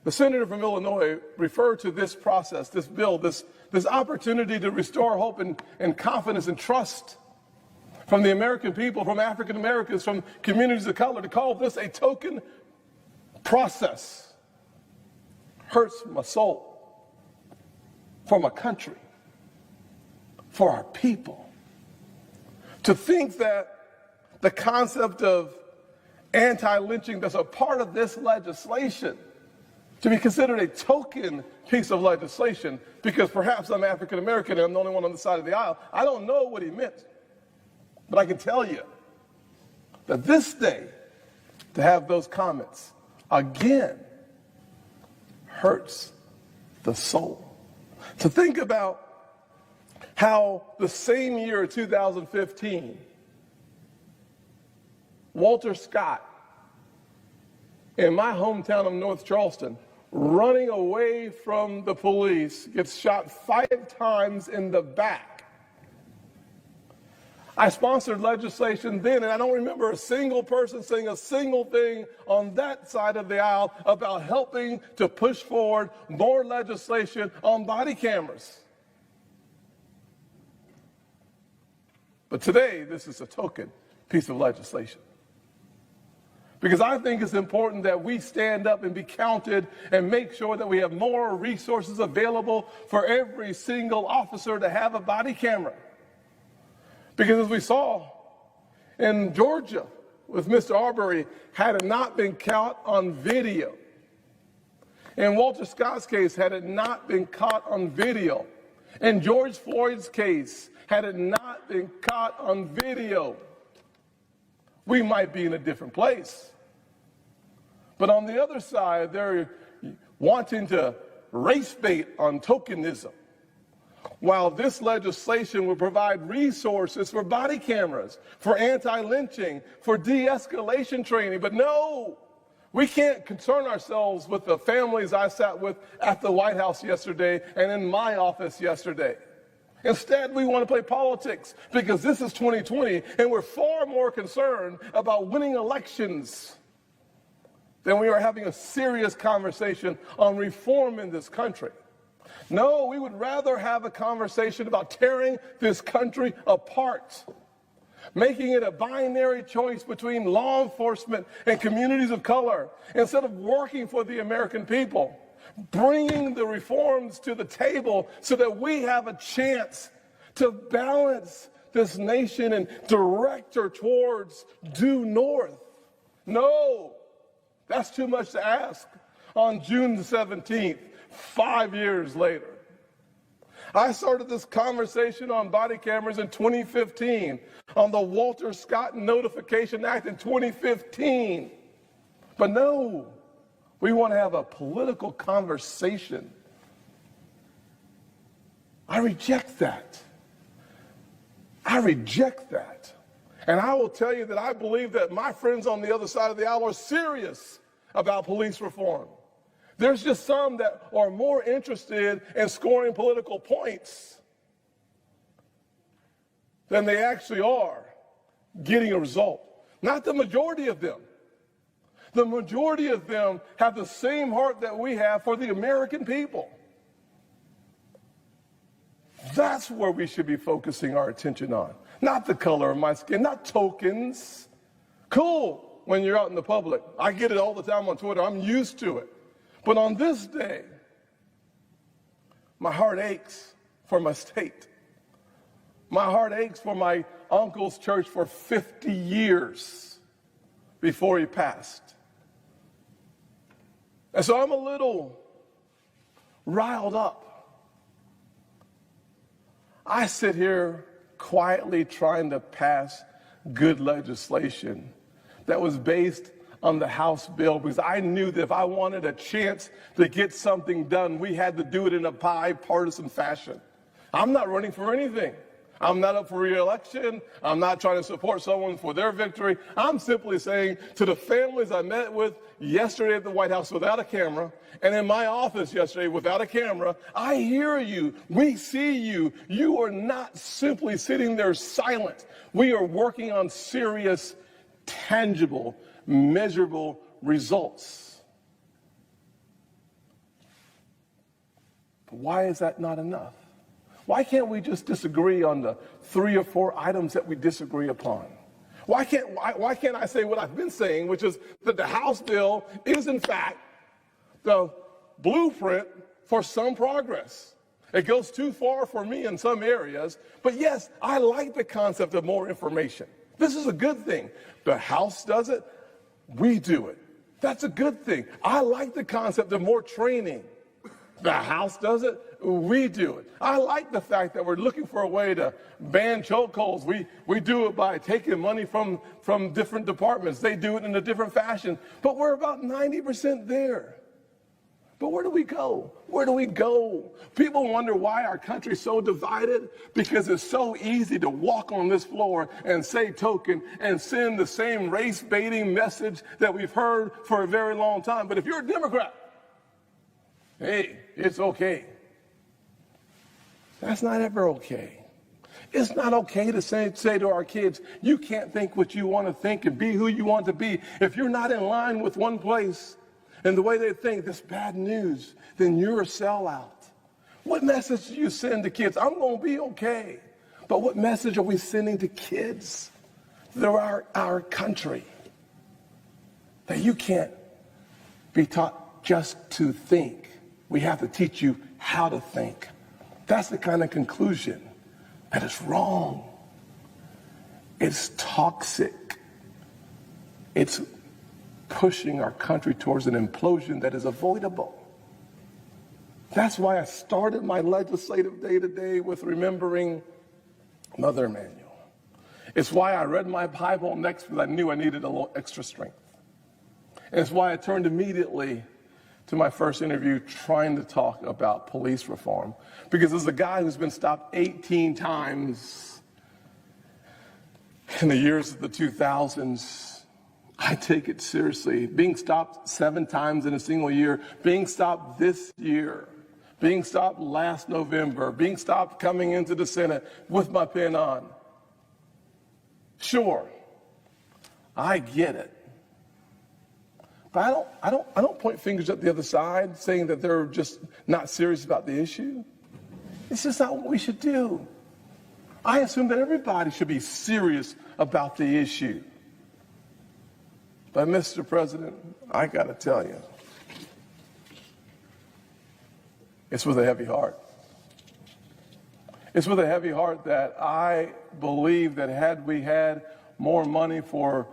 The senator from Illinois referred to this process, this bill, this opportunity to restore hope and confidence and trust from the American people, from African Americans, from communities of color, to call this a token process. Hurts my soul for my country, for our people. To think that the concept of anti-lynching that's a part of this legislation to be considered a token piece of legislation because perhaps I'm African American and I'm the only one on the side of the aisle. I don't know what he meant, but I can tell you that this day, to have those comments again hurts the soul. To think about how the same year, 2015, Walter Scott, in my hometown of North Charleston, running away from the police, gets shot 5 times in the back. I sponsored legislation then, and I don't remember a single person saying a single thing on that side of the aisle about helping to push forward more legislation on body cameras. But today, this is a token piece of legislation. Because I think it's important that we stand up and be counted and make sure that we have more resources available for every single officer to have a body camera. Because as we saw in Georgia with Mr. Arbery, had it not been caught on video, in Walter Scott's case, had it not been caught on video, in George Floyd's case, had it not been caught on video, we might be in a different place. But on the other side, they're wanting to race bait on tokenism. While this legislation will provide resources for body cameras, for anti-lynching, for de-escalation training. But no, we can't concern ourselves with the families I sat with at the White House yesterday and in my office yesterday. Instead, we want to play politics because this is 2020 and we're far more concerned about winning elections than we are having a serious conversation on reform in this country. No, we would rather have a conversation about tearing this country apart, making it a binary choice between law enforcement and communities of color, instead of working for the American people, bringing the reforms to the table so that we have a chance to balance this nation and direct her towards due north. No, that's too much to ask on June the 17th. 5 years later. I started this conversation on body cameras in 2015, on the Walter Scott Notification Act in 2015. But no, we want to have a political conversation. I reject that. I reject that. And I will tell you that I believe that my friends on the other side of the aisle are serious about police reform. There's just some that are more interested in scoring political points than they actually are getting a result. Not the majority of them. The majority of them have the same heart that we have for the American people. That's where we should be focusing our attention on. Not the color of my skin, not tokens. Cool when you're out in the public. I get it all the time on Twitter. I'm used to it. But on this day, my heart aches for my state. My heart aches for my uncle's church for 50 years before he passed. And so I'm a little riled up. I sit here quietly trying to pass good legislation that was based on the House bill because I knew that if I wanted a chance to get something done, we had to do it in a bipartisan fashion. I'm not running for anything. I'm not up for re-election. I'm not trying to support someone for their victory. I'm simply saying to the families I met with yesterday at the White House without a camera and in my office yesterday without a camera, I hear you. We see you. You are not simply sitting there silent. We are working on serious, tangible, measurable results. why is that not enough? Why can't we just disagree on the 3 or 4 items that we disagree upon? Why can't I say what I've been saying, which is that the House bill is, in fact, the blueprint for some progress? It goes too far for me in some areas, but yes, I like the concept of more information. This is a good thing. The House does it, we do it. That's a good thing. I like the concept of more training. The House does it, we do it. I like the fact that we're looking for a way to ban chokeholds. We do it by taking money from different departments. They do it in a different fashion. But we're about 90% there. But where do we go? Where do we go? People wonder why our country's so divided, because it's so easy to walk on this floor and say token and send the same race-baiting message that we've heard for a very long time. But if you're a Democrat, hey, it's okay. That's not ever okay. It's not okay to say to our kids, you can't think what you want to think and be who you want to be. If you're not in line with one place and the way they think, this bad news, then you're a sellout. What message do you send to kids? I'm going to be okay. But what message are we sending to kids? They're our country. That you can't be taught just to think. We have to teach you how to think. That's the kind of conclusion that is wrong. It's toxic. It's pushing our country towards an implosion that is avoidable. That's why I started my legislative day today with remembering Mother Emanuel. It's why I read my Bible next, because I knew I needed a little extra strength. And it's why I turned immediately to my first interview trying to talk about police reform. Because as a guy who's been stopped 18 times in the years of the 2000s, I take it seriously. Being stopped 7 times in a single year, being stopped this year, being stopped last November, being stopped coming into the Senate with my pen on. Sure, I get it. But I don't point fingers at the other side saying that they're just not serious about the issue. It's just not what we should do. I assume that everybody should be serious about the issue. But Mr. President, I got to tell you, it's with a heavy heart. It's with a heavy heart that I believe that had we had more money for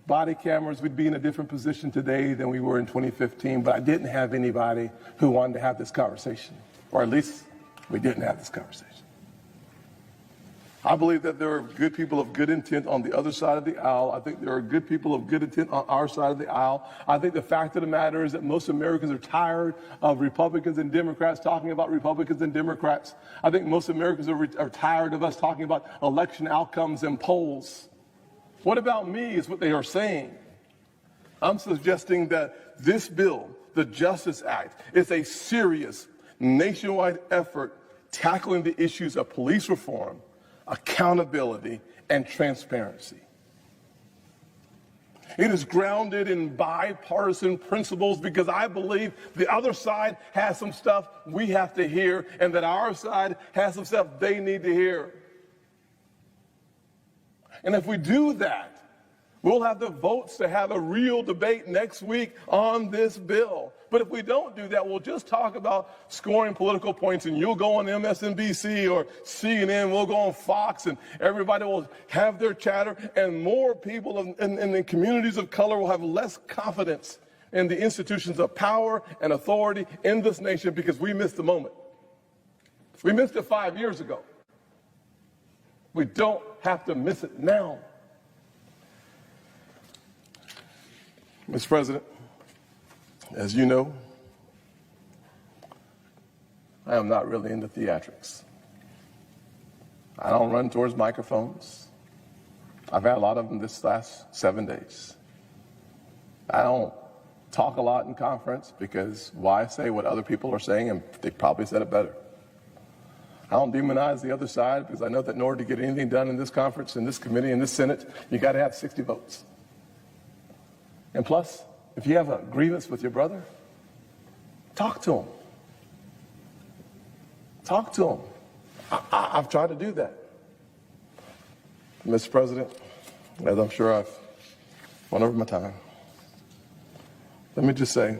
body cameras, we'd be in a different position today than we were in 2015. But I didn't have anybody who wanted to have this conversation, or at least we didn't have this conversation. I believe that there are good people of good intent on the other side of the aisle. I think there are good people of good intent on our side of the aisle. I think the fact of the matter is that most Americans are tired of Republicans and Democrats talking about Republicans and Democrats. I think most Americans are tired of us talking about election outcomes and polls. What about me is what they are saying. I'm suggesting that this bill, the Justice Act, is a serious nationwide effort tackling the issues of police reform, accountability, and transparency. It is grounded in bipartisan principles because I believe the other side has some stuff we have to hear and that our side has some stuff they need to hear. And if we do that, we'll have the votes to have a real debate next week on this bill. But if we don't do that, we'll just talk about scoring political points, and you'll go on MSNBC or CNN, we'll go on Fox, and everybody will have their chatter, and more people in the communities of color will have less confidence in the institutions of power and authority in this nation because we missed the moment. We missed it 5 years ago. We don't have to miss it now. Mr. President, as you know, I am not really into theatrics. I don't run towards microphones. I've had a lot of them this last 7 days. I don't talk a lot in conference because why say what other people are saying, and they probably said it better. I don't demonize the other side because I know that in order to get anything done in this conference, in this committee, in this Senate, you got to have 60 votes. And plus, if you have a grievance with your brother, talk to him. Talk to them. I've tried to do that. Mr. President, as I'm sure I've run over my time, let me just say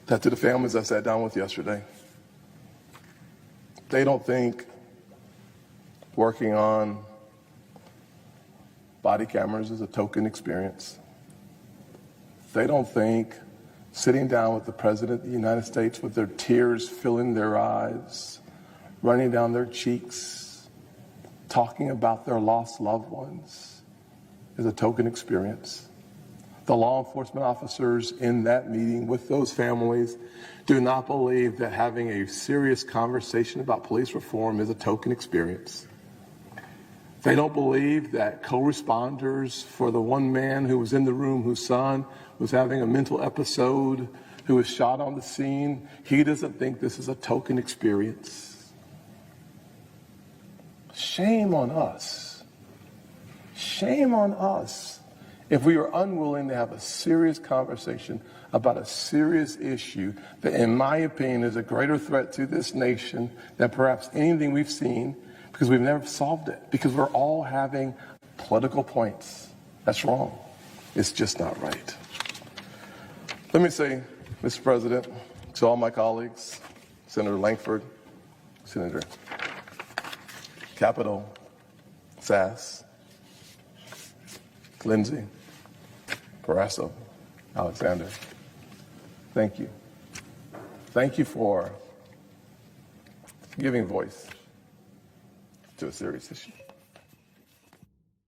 that to the families I sat down with yesterday, they don't think working on body cameras is a token experience. They don't think sitting down with the President of the United States with their tears filling their eyes, running down their cheeks, talking about their lost loved ones is a token experience. The law enforcement officers in that meeting with those families do not believe that having a serious conversation about police reform is a token experience. They don't believe that co-responders for the one man who was in the room whose son was having a mental episode, who was shot on the scene, he doesn't think this is a token experience. Shame on us. Shame on us if we are unwilling to have a serious conversation about a serious issue that, in my opinion, is a greater threat to this nation than perhaps anything we've seen, because we've never solved it, because we're all having political points. That's wrong. It's just not right. Let me say, Mr. President, to all my colleagues, Senator Lankford, Senator Capito, Sass, Lindsey, Parasso, Alexander, thank you. Thank you for giving voice to a serious issue.